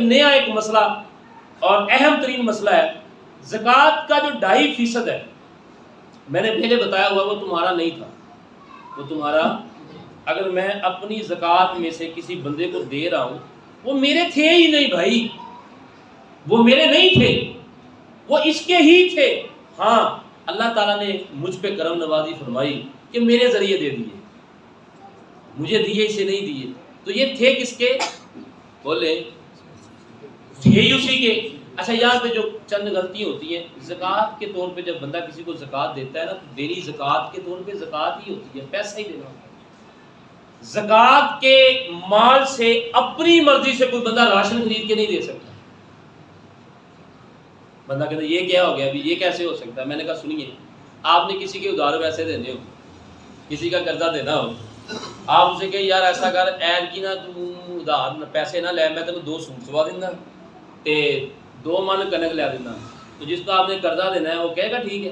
نیا ایک مسئلہ اور اہم ترین مسئلہ ہے زکوٰۃ کا جو 2.5% ہے، میں نے پہلے بتایا ہوا وہ تمہارا نہیں تھا، وہ تمہارا اگر میں اپنی زکوٰۃ میں سے کسی بندے کو دے رہا ہوں، وہ میرے تھے ہی نہیں بھائی، وہ میرے نہیں تھے، وہ اس کے ہی تھے۔ ہاں اللہ تعالیٰ نے مجھ پہ کرم نوازی فرمائی کہ میرے ذریعے دے دیے، مجھے دیے اسے نہیں دیے، تو یہ تھے کس کے؟ بولے یہی اسی کے۔ اچھا یہاں پہ جو چند غلطی ہوتی ہیں، زکوٰۃ کے طور پہ جب بندہ کسی کو زکوٰۃ دیتا ہے نا، تو دینی زکوٰۃ کے طور پہ زکوٰۃ ہی ہوتی ہے، پیسہ ہی دینا ہوتا ہے۔ زکوٰۃ کے مال سے اپنی مرضی سے کوئی بندہ راشن خرید کے نہیں دے سکتا۔ بندہ کہتا ہے یہ کیا ہو گیا ابھی، یہ کیسے ہو سکتا ہے؟ میں نے کہا سنیے، آپ نے کسی کے ادھار پیسے دینے ہو، کسی کا قرضہ دینا ہو، آپ اسے کہ یار ایسا کر عید کی نا تو ادھار پیسے نہ لے، میں تینوں 2 سوٹ سوا دینا تے 2 من کنک لے دینا، تو جس کو آپ نے قرضہ دینا ہے وہ کہے گا ٹھیک ہے؟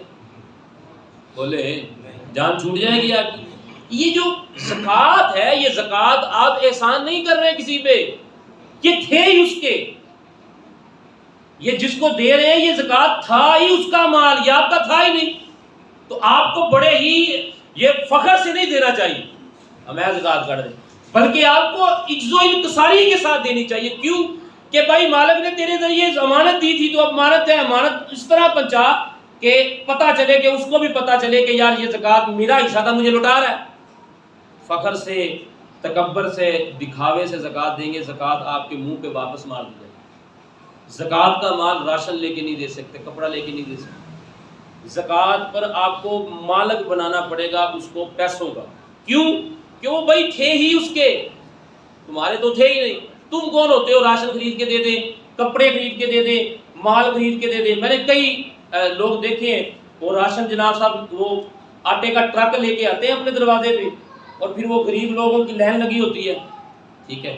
بولے جان چھوٹ جائے گی آپ کی۔ یہ جو زکوٰۃ ہے، یہ زکوٰۃ آپ احسان نہیں کر رہے کسی پہ، یہ تھے ہی اس کے، یہ جس کو دے رہے ہیں یہ زکوٰۃ تھا ہی اس کا مال، یہ آپ کا تھا ہی نہیں، تو آپ کو بڑے ہی یہ فخر سے نہیں دینا چاہیے ہمیں زکوٰۃ کر دیں، بلکہ آپ کو عجز و انکساری کے ساتھ دینی چاہیے۔ کیوں کہ بھائی مالک نے تیرے ذریعے امانت دی تھی، تو اب امانت ہے، امانت اس طرح پہنچا کہ پتہ چلے، کہ اس کو بھی پتہ چلے کہ یار یہ زکوٰۃ میرا حصہ تھا، مجھے لوٹا رہا ہے۔ فخر سے، تکبر سے، دکھاوے سے زکوٰۃ دیں گے، زکوٰۃ آپ کے منہ پہ واپس مار دی جائے گی۔ زکوٰۃ کا مال راشن لے کے نہیں دے سکتے، کپڑا لے کے نہیں دے سکتے، زکوٰۃ پر آپ کو مالک بنانا پڑے گا اس کو پیسوں کا۔ کیوں کہ وہ بھائی تھے ہی اس کے، تمہارے تو تھے ہی نہیں۔ تم کون ہوتے ہو راشن خرید کے دے دیں، کپڑے خرید کے دے دیں، مال خرید کے دے دیں؟ میں نے کئی لوگ دیکھے ہیں، وہ راشن جناب صاحب وہ آٹے کا ٹرک لے کے آتے ہیں اپنے دروازے پہ، اور پھر وہ غریب لوگوں کی لائن لگی ہوتی ہے، ٹھیک ہے،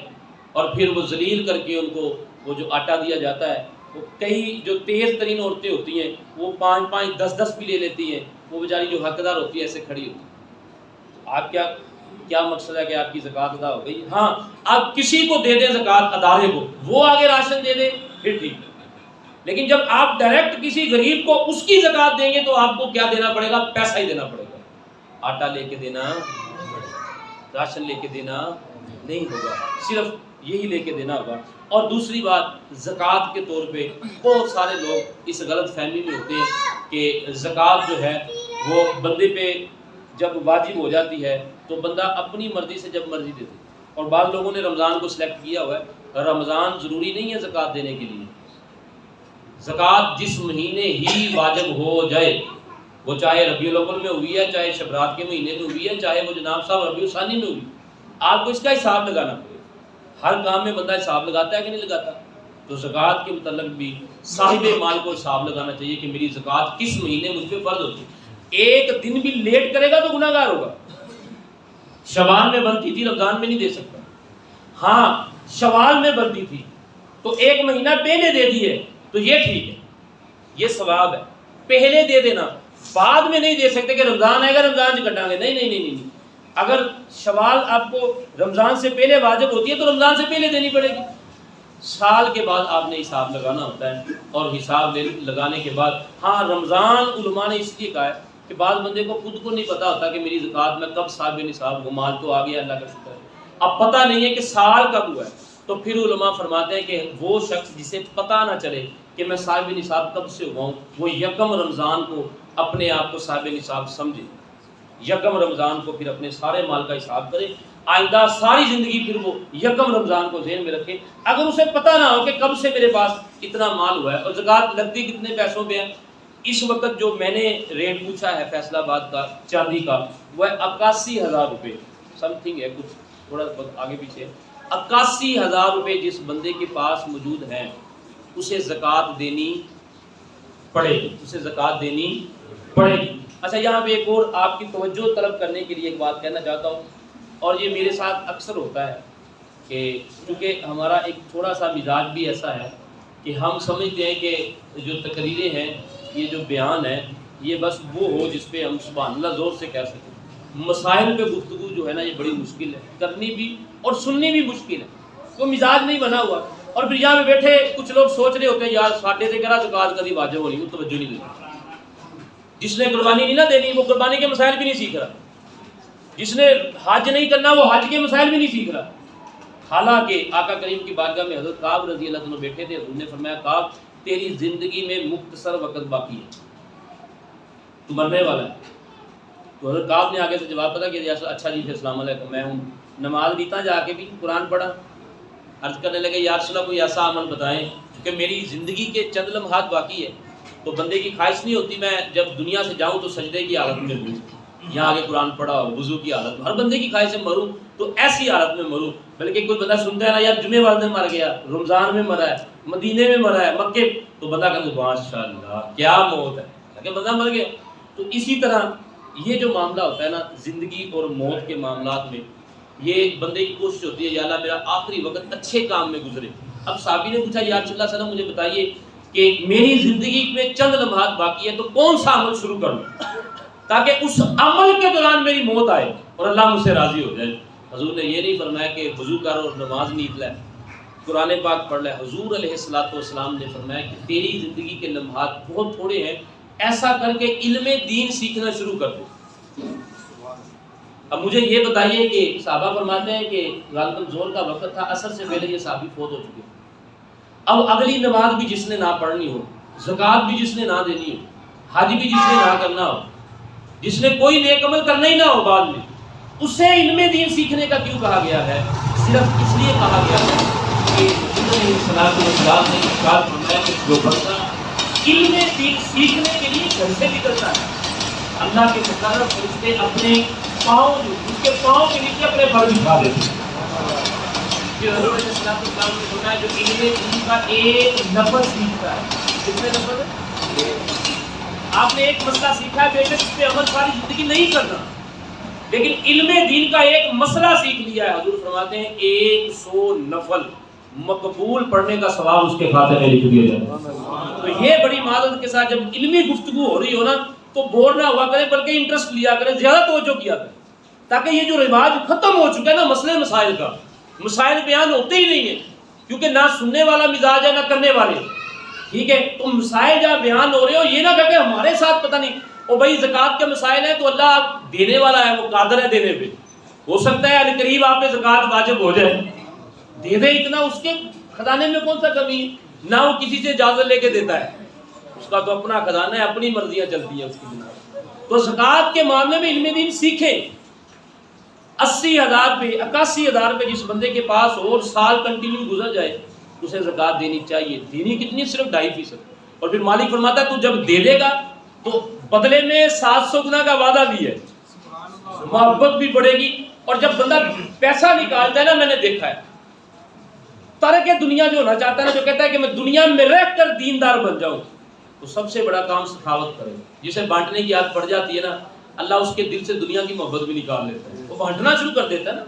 اور پھر وہ ذلیل کر کے ان کو وہ جو آٹا دیا جاتا ہے، وہ کئی جو تیز ترین عورتیں ہوتی ہیں وہ 5-5 10-10 بھی لے لیتی ہیں، وہ بیچاری جو حقدار ہوتی ہے ایسے کھڑی ہوتی ہے۔ آپ کیا مقصد ہے کہ آپ کی زکوٰۃ ادا ہو گئی؟ ہاں آپ کسی کو دے دیں زکوٰۃ ادارے کو، وہ آگے راشن دے دیں پھر ٹھیک ہے، لیکن جب آپ ڈائریکٹ کسی غریب کو اس کی زکوٰۃ دیں گے تو آپ کو کیا دینا پڑے گا؟ پیسہ ہی دینا پڑے گا، آٹا لے کے دینا، راشن لے کے دینا نہیں ہوگا، صرف یہی لے کے دینا ہوگا۔ اور دوسری بات، زکوٰۃ کے طور پہ بہت سارے لوگ اس غلط فہمی میں ہوتے ہیں کہ زکوٰۃ جو ہے وہ بندے پہ جب واجب ہو جاتی ہے تو بندہ اپنی مرضی سے جب مرضی دیتے، اور بعض لوگوں نے رمضان کو سلیکٹ کیا ہوا ہے۔ رمضان ضروری نہیں ہے زکوٰۃ دینے کے لیے، زکوٰۃ جس مہینے ہی واجب ہو جائے، وہ چاہے ربیع الاول میں ہوئی ہے، چاہے شبرات کے مہینے میں ہوئی ہے، چاہے وہ جناب صاحب ربیع الثانی میں ہوئی، آپ کو اس کا حساب لگانا پڑے گا۔ ہر کام میں بندہ حساب لگاتا ہے کہ نہیں لگاتا؟ تو زکوٰۃ کے متعلق بھی صاحب مال کو حساب لگانا چاہیے کہ میری زکوٰۃ کس مہینے مجھ پہ فرض ہوتی ہے۔ ایک دن بھی لیٹ کرے گا تو گناہ گار ہوگا۔ شوال میں بنتی تھی، رمضان میں نہیں دے سکتا، ہاں شوال میں بنتی تھی تو 1 مہینہ پہلے دے دیے تو یہ ٹھیک ہے، یہ ثواب ہے، پہلے دے دینا، بعد میں نہیں دے سکتے کہ رمضان آئے گا رمضان سے کٹا گے، نہیں۔ اگر شوال آپ کو رمضان سے پہلے واجب ہوتی ہے تو رمضان سے پہلے دینی پڑے گی، سال کے بعد آپ نے حساب لگانا ہوتا ہے، اور حساب لگانے کے بعد ہاں رمضان علماء نے اس لیے کہا ہے کہ بعض بندے کو خود کو نہیں پتا ہوتا کہ میری زکوٰۃ میں کب صاحب نصاب ہو، مال تو آ گیا اللہ کا شکر ہے، اب پتہ نہیں ہے کہ سال کب ہوا ہے، تو پھر علماء فرماتے ہیں کہ وہ شخص جسے پتہ نہ چلے کہ میں صاحب نصاب کب سے ہوا ہوں، وہ یکم رمضان کو اپنے آپ کو صاحب نصاب سمجھے، یکم رمضان کو پھر اپنے سارے مال کا حساب کرے، آئندہ ساری زندگی پھر وہ یکم رمضان کو ذہن میں رکھے۔ اگر اسے پتہ نہ ہو کہ کب سے میرے پاس اتنا مال ہوا ہے اور زکوٰۃ لگتی کتنے پیسوں پہ ہے، اس وقت جو میں نے ریٹ پوچھا ہے فیصل آباد کا چاندی کا، وہ ہے 81,000 روپے، سم تھنگ ہے، کچھ تھوڑا بہت آگے پیچھے، 81,000 روپے جس بندے کے پاس موجود ہیں اسے زکوٰۃ دینی پڑے گی، اسے زکوٰۃ دینی پڑے گی۔ اچھا یہاں پہ ایک اور آپ کی توجہ طلب کرنے کے لیے ایک بات کہنا چاہتا ہوں، اور یہ میرے ساتھ اکثر ہوتا ہے کہ چونکہ ہمارا ایک تھوڑا سا مزاج بھی ایسا ہے کہ ہم سمجھتے ہیں کہ جو تقریریں ہیں، یہ جو بیان ہے، یہ بس وہ ہو جس پہ ہم سبحان اللہ زور سے کہہ سکیں۔ مسائل پہ گفتگو جو ہے نا یہ بڑی مشکل ہے، کرنی بھی اور سننی بھی مشکل ہے، کوئی مزاج نہیں بنا ہوا۔ اور پھر یہاں پہ بیٹھے کچھ لوگ سوچ رہے ہوتے ہیں یار ساڈے تے کرا زکات کدی واجب ہونی، وہ توجہ نہیں دیتے. جس نے قربانی نہیں نہ دینی وہ قربانی کے مسائل بھی نہیں سیکھ رہا، جس نے حج نہیں کرنا وہ حج کے مسائل بھی نہیں سیکھ رہا. حالانکہ آقا کریم کی بارگاہ میں حضرت کعب رضی اللہ عنہ بیٹھے تھے. حضور نے فرمایا کعب تیری زندگی میں مختصر وقت باقی ہے، تو مرنے والا ہے. تو حضرت کعب نے آگے سے جواب پتا کہ اچھا جی السلام علیکم، میں ہوں. نماز لیتا جا کے بھی قرآن پڑھا. عرض کرنے لگے یا رسول اللہ کوئی ایسا عمل بتائیں کہ میری زندگی کے چند لمحات باقی ہے تو بندے کی خواہش نہیں ہوتی میں جب دنیا سے جاؤں تو سجدے کی حالت میں مروں. یہاں آگے قرآن پڑھا اور وضو کی حالت میں، ہر بندے کی خواہش ہے مروں تو ایسی حالت میں مروں. بلکہ کوئی بندہ سنتا ہے نا یار جمعے والے دن مر گیا، رمضان میں مرا ہے، مدینے میں مرا ہے، مکے، تو بندہ کہتا ہے ماشاء اللہ کیا موت ہے کہ بندہ مر گیا. تو اسی طرح یہ جو معاملہ ہوتا ہے نا زندگی اور موت کے معاملات میں، یہ بندے کی کوشش ہوتی ہے یا اللہ میرا آخری وقت اچھے کام میں گزرے. اب صحابی نے پوچھا یا رسول اللہ صلی اللہ علیہ وسلم مجھے بتائیے کہ میری زندگی میں چند لمحات باقی ہے تو کون سا عمل شروع کروں تاکہ اس عمل کے دوران میری موت آئے اور اللہ مجھ سے راضی ہو جائے. حضور نے یہ نہیں فرمایا کہ وضو کر اور نماز نیت لے، قرآن پاک پڑھ لے. حضور علیہ الصلوۃ والسلام نے فرمایا کہ تیری زندگی کے لمحات بہت تھوڑے ہیں، ایسا کر کے علم دین سیکھنا شروع کر دو. اب مجھے یہ بتائیے کہ صحابہ فرماتے ہیں کہ غالباً زور کا وقت تھا، عصر سے پہلے یہ صحابی فوت ہو چکے. اب اگلی نماز بھی جس نے نہ پڑھنی ہو، زکوٰۃ بھی جس نے نہ دینی ہو، حج بھی جس نے نہ کرنا ہو، جس نے کوئی نیک عمل کرنا ہی نہ ہو بعد میں، اسے علم دین سیکھنے کا کیوں کہا گیا ہے؟ صرف اس لیے کہا گیا ہے کہ اسلام نے ارشاد فرمایا کہ جو بندہ علم دین سیکھنے کے لیے گھر سے نکلتا ہے اللہ کے مقرر فرشتے اپنے پاؤں اس کے پاؤں کے نیچے اپنے پر بٹھا دیتے ہیں. جو حضور علیہ السلام نے فرمایا جو علم دین کا ایک لفظ سیکھتا ہے، کتنے لفظ ہے؟ آپ نے ایک مسئلہ سیکھا ہے، بے شک اس پہ عمل ساری زندگی نہیں کرنا، لیکن علم دین کا ایک مسئلہ سیکھ لیا ہے. حضور فرماتے ہیں 100 نفل مقبول پڑھنے کا ثواب اس کے خاتے میں لکھ دیا جاتا ہے. تو یہ بڑی معذرت کے ساتھ جب علمی گفتگو ہو رہی ہو نا تو بور نہ ہوا کرے بلکہ انٹرسٹ لیا کرے، زیادہ توجہ کیا کرے، تاکہ یہ جو رواج ختم ہو چکا ہے نا مسئلے مسائل کا، مسائل بیان ہوتے ہی نہیں ہیں کیونکہ نہ سننے والا مزاج ہے نہ کرنے والے. ٹھیک ہے، تو مسائل جہاں بیان ہو رہے ہو یہ نہ کہہ کہ ہمارے ساتھ پتہ نہیں او بھائی زکوٰۃ کے مسائل ہیں تو اللہ دینے والا ہے، وہ قادر ہے دینے پہ. ہو سکتا ہے القریب آپ پہ زکوٰۃ واجب ہو جائے، دے دے اتنا، اس کے خزانے میں کون سا کمی ہے؟ نہ وہ کسی سے اجازت لے کے دیتا ہے، اس کا تو اپنا خزانہ ہے، اپنی مرضیاں چلتی ہیں اس کی بنا. تو زکوٰۃ کے معاملے میں علم دین سیکھیں. 80,000 پہ 81,000 پہ جس بندے کے پاس ہو اور سال کنٹینیو گزر جائے اسے زکوٰۃ دینی چاہیے. دینی کتنی؟ صرف 2.5%. اور پھر مالک فرماتا ہے تو جب دے دے گا تو بدلے میں 700 گنا کا وعدہ بھی ہے، محبت بھی بڑھے گی. اور جب بندہ پیسہ نکالتا ہے نا، میں نے دیکھا ہے ترک دنیا جو ہونا چاہتا ہے نا، جو کہتا ہے کہ میں دنیا میں رہ کر دیندار بن جاؤں، تو سب سے بڑا کام سخاوت کرے. جسے بانٹنے کی عادت پڑ جاتی ہے نا، اللہ اس کے دل سے دنیا کی محبت بھی نکال لیتا ہے، وہ بانٹنا شروع کر دیتا ہے نا.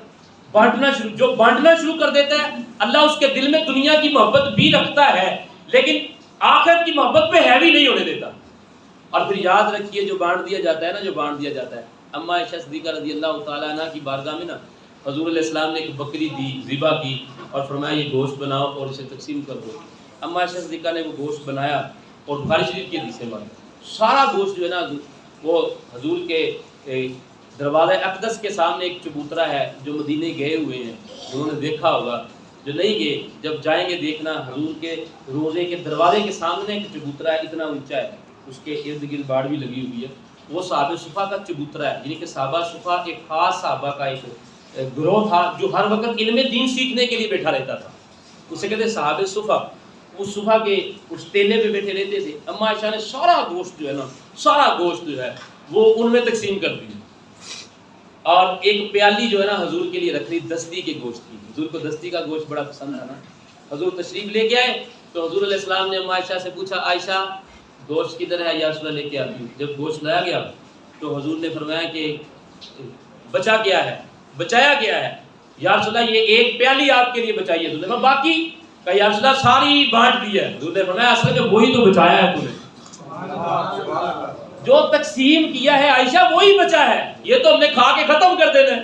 جو بانٹنا شروع کر دیتا ہے اللہ اس کے دل میں دنیا کی محبت بھی رکھتا ہے لیکن آخرت کی محبت پہ ہیوی نہیں ہونے دیتا. اور پھر یاد رکھیے جو بانٹ دیا جاتا ہے نا، اما عائشہ صدیقہ رضی اللہ تعالیٰ عنہ کی بارگاہ میں نا حضور علیہ السلام نے ایک بکری دی، ذبح کی اور فرمایا یہ گوشت بناؤ اور اسے تقسیم کر دو. اما عائشہ صدیقہ نے وہ گوشت بنایا اور بخاری شریف کی حدیث سے سارا گوشت جو ہے نا وہ حضور کے دروازہ اقدس کے سامنے ایک چبوترا ہے، جو مدینے گئے ہوئے ہیں انہوں نے دیکھا ہوگا، جو نہیں گئے جب جائیں گے دیکھنا، حضور کے روزے کے دروازے کے سامنے ایک چبوترا ہے، اتنا اونچا ہے، اس کے ارد گرد باڑ بھی لگی ہوئی ہے. وہ صحابہ صفا کا چبوترا ہے، یعنی کہ صحابہ صفا ایک خاص صحابہ کا ایک گروہ تھا جو ہر وقت علم دین سیکھنے کے لیے بیٹھا رہتا تھا. اسے کہتے ہیں صحابہ صفا. اس صفا کے اس ٹیلے پہ بیٹھے رہتے تھے. اما عائشہ نے سارا گوشت جو ہے نا، سارا گوشت جو ہے وہ ان میں تقسیم کر دیا اور ایک پیالی جو ہے نا حضور کے لیے رکھ لی دستی کے گوشت کی. حضور کو دستی کا گوشت بڑا پسند تھا نا. حضور تشریف لے کے آئے تو حضور علیہ السلام نے اما عائشہ سے پوچھا عائشہ گوشت کدھر ہے؟ یا رسول اللہ لے کے آتی ہوں. جب گوشت لایا گیا تو حضور نے فرمایا کہ بچا گیا ہے، بچایا گیا ہے. یا رسول اللہ یہ ایک پیالی آپ کے لیے بچائی ہے. حضور نے باقی کہ یا رسول اللہ ساری بانٹ دی ہے. حضور نے فرمایا اصل میں وہی تو بچایا ہے، تمہیں جو تقسیم کیا ہے عائشہ وہی بچا ہے، یہ تو ہم نے کھا کے ختم کر دینا ہے.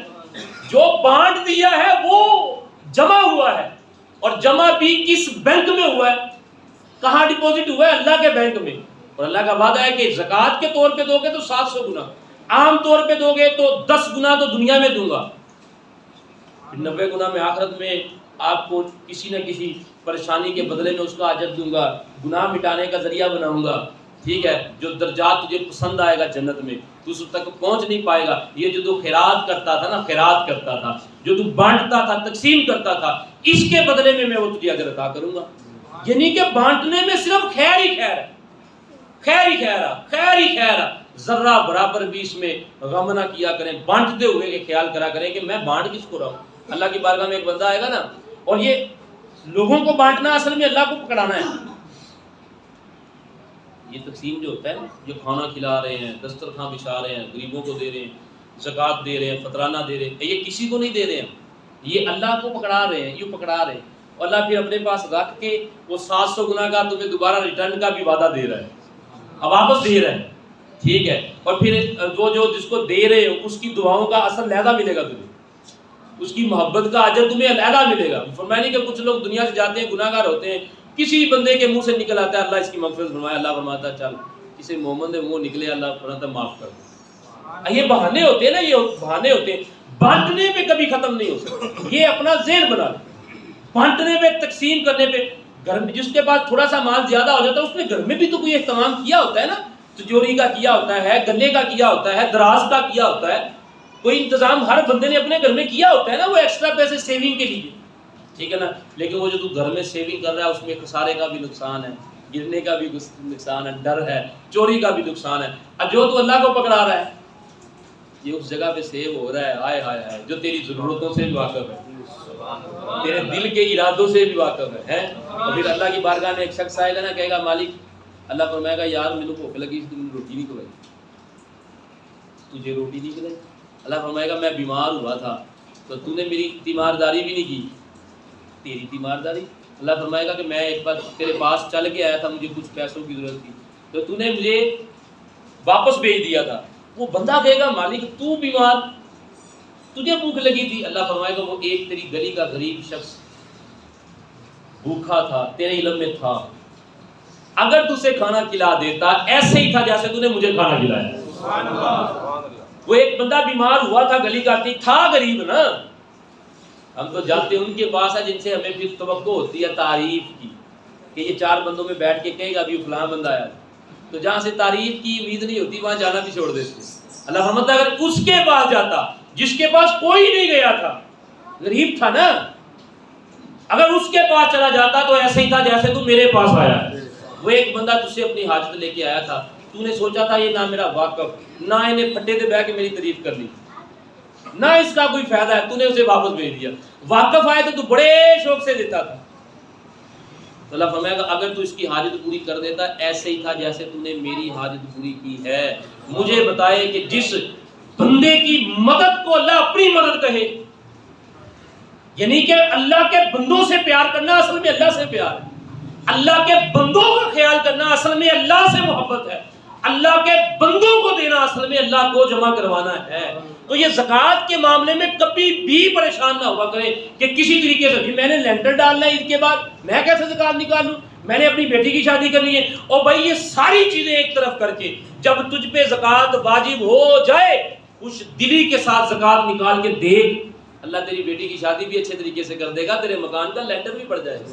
جو بانٹ دیا ہے وہ جمع ہوا ہے، اور جمع بھی کس بینک میں ہوا ہے؟ کہاں ڈپوزٹ ہوا ہے؟ اللہ کے بینک میں. اور اللہ کا وعدہ ہے کہ زکوٰۃ کے طور پہ دو گے تو 700 گنا، عام طور پہ دو گے تو 10 گنا تو دنیا میں دوں گا، 90 گنا میں آخرت میں آپ کو کسی نہ کسی پریشانی کے بدلے میں اس کا اجر دوں گا، گناہ مٹانے کا ذریعہ بناؤں گا. ٹھیک ہے، جو درجات تجھے پسند آئے گا جنت میں تو اس تک پہنچ نہیں پائے گا. یہ جو تو خیرات کرتا تھا نا، خیرات کرتا تھا، جو تو بانٹتا تھا، تقسیم کرتا تھا، اس کے بدلے میں وہ تجھے اجر عطا کروں گا. یعنی کہ بانٹنے میں صرف خیر ہی خیر ہے، خیر ہی خیر ہے، خیر ہی خیر ہے. ذرہ برابر بھی اس میں غم نہ کیا کریں، بانٹتے ہوئے کہ خیال کرا کریں کہ میں بانٹ کس کو رہا ہوں. اللہ کی بارگاہ میں ایک بندہ آئے گا نا، اور یہ لوگوں کو بانٹنا اصل میں اللہ کو پکڑانا ہے. یہ تقسیم جو ہوتا ہے نا، جو کھانا کھلا رہے ہیں، دسترخوان بچھا رہے ہیں، غریبوں کو دے رہے ہیں، زکوٰۃ دے رہے ہیں، فطرانہ دے رہے ہیں، یہ کسی کو نہیں دے رہے ہیں، یہ اللہ کو پکڑا رہے ہیں، یوں پکڑا رہے ہیں. اور اللہ پھر اپنے پاس رکھ کے وہ 700 گنا کا تمہیں دوبارہ ریٹرن کا بھی وعدہ دے رہا ہے، اب واپس دے رہا ہے. ٹھیک ہے، اور پھر جو جس کو دے رہے ہو اس کی دعاؤں کا اثر علیحدہ ملے گا تمہیں، اس کی محبت کا اجر تمہیں علیحدہ ملے گا. فرمایا نہیں کہ کچھ لوگ دنیا سے جاتے ہیں، گناہ گار ہوتے ہیں، کسی بندے کے منہ سے نکل آتا ہے اللہ اس کی مغفرت فرمائے، اللہ فرماتا ہے چل کسی مومن دے منہ نکلے اللہ فرماتا ہے معاف کر دے. یہ بہانے ہوتے ہیں نا، یہ بہانے ہوتے ہیں، بانٹنے پہ کبھی ختم نہیں ہو سکتے. یہ اپنا ذہن بنا لے، بانٹنے پہ، تقسیم کرنے پہ. گھر میں جس کے پاس تھوڑا سا مال زیادہ ہو جاتا ہے اس نے گھر میں بھی تو کوئی اہتمام کیا ہوتا ہے نا، تجوری کا کیا ہوتا ہے، گلے کا کیا ہوتا ہے، دراز کا کیا ہوتا ہے، کوئی انتظام ہر بندے نے اپنے گھر میں کیا ہوتا ہے نا، وہ ایکسٹرا پیسے سیونگ کے لیے. ٹھیک ہے نا، لیکن وہ جو تو گھر میں سیونگ کر رہا ہے اس میں خسارے کا بھی نقصان ہے، گرنے کا بھی نقصان ہے، ڈر ہے، چوری کا بھی نقصان ہے. اب جو تو اللہ کو پکڑا رہا ہے یہ اس جگہ پہ سیو ہو رہا ہے، آئے ہائے ہائے، جو تیری ضرورتوں سے بھی واقف ہے، تیرے دل کے ارادوں سے بھی واقف ہے. اور پھر اللہ کی بارگاہ میں ایک شخص آئے گا نا، کہے گا مالک، اللہ فرمائے گا یار مجھے بھوک لگی تو نے روٹی نہیں کھلائی، تجھے روٹی نہیں کھلائی. اللہ فرمائے گا میں بیمار ہوا تھا تو تو نے میری تیمارداری بھی نہیں کی، تیری تیمارداری. اللہ فرمائے گا کہ میں ایک بار تیرے پاس چل کے آیا تھا، مجھے کچھ پیسوں کی ضرورت تھی تو تو نے مجھے واپس بھیج دیا تھا. وہ بندہ کہے گا مالک تو بیمار، تجھے بھوک لگی تھی. اللہ فرمائے گا وہ ایک تیری گلی کا غریب شخص بھوکھا تھا، تیرے علم میں تھا، اگر تجھے کھانا کھلا دیتا ایسے ہی تھا جیسے تو نے مجھے کھانا کھلایا. وہ ایک بندہ بیمار ہوا تھا گلی کا، تھا غریب نا. ہم تو جاتے ان کے پاس ہے جن سے ہمیں پھر توقع ہوتی ہے تعریف کی، کہ یہ 4 بندوں میں بیٹھ کے کہے گا ابھی فلاں بندہ آیا، تو جہاں سے تعریف کی امید نہیں ہوتی وہاں جانا بھی چھوڑ دیتے. اللہ فرماتا ہے اگر اس کے پاس جاتا جس کے پاس کوئی نہیں گیا تھا، غریب تھا نا، اگر اس کے پاس چلا جاتا تو ایسے ہی تھا جیسے تو میرے پاس آیا. وہ ایک بندہ تجھ سے اپنی حاجت لے کے آیا تھا، تو نے سوچا تھا یہ نہ میرا واقف، نہ انہیں پھٹے دے بہ کے میری تعریف کر لی، نہ اس کا کوئی فائدہ ہے، تو نے اسے واپس بھیج دیا. واقف آئے تو بڑے شوق سے دیتا تھا. تو اللہ فرمائے گا اگر تو اس کی حاجت پوری کر دیتا ایسے ہی تھا جیسے تو نے میری حاجت پوری کی ہے. مجھے بتائے کہ جس بندے کی مدد کو اللہ اپنی مدد کہے، یعنی کہ اللہ کے بندوں سے پیار کرنا اصل میں اللہ سے پیار ہے، اللہ کے بندوں کا خیال کرنا اصل میں اللہ سے محبت ہے، اللہ کے بندوں کو دینا اصل میں اللہ کو جمع کروانا ہے. تو یہ زکوٰۃ کے معاملے میں کبھی بھی پریشان نہ ہوا کریں کہ کسی طریقے سے میں نے لینٹر ڈالنا ہے عید کے بعد، میں کیسے زکوٰۃ نکالوں، میں نے اپنی بیٹی کی شادی کرنی ہے. اور بھائی یہ ساری چیزیں ایک طرف کر کے جب تجھ پہ زکوٰۃ واجب ہو جائے خوش دلی کے ساتھ زکوٰۃ نکال کے دیکھ، اللہ تیری بیٹی کی شادی بھی اچھے طریقے سے کر دے گا، تیرے مکان کا لینٹر بھی پڑ جائے گا.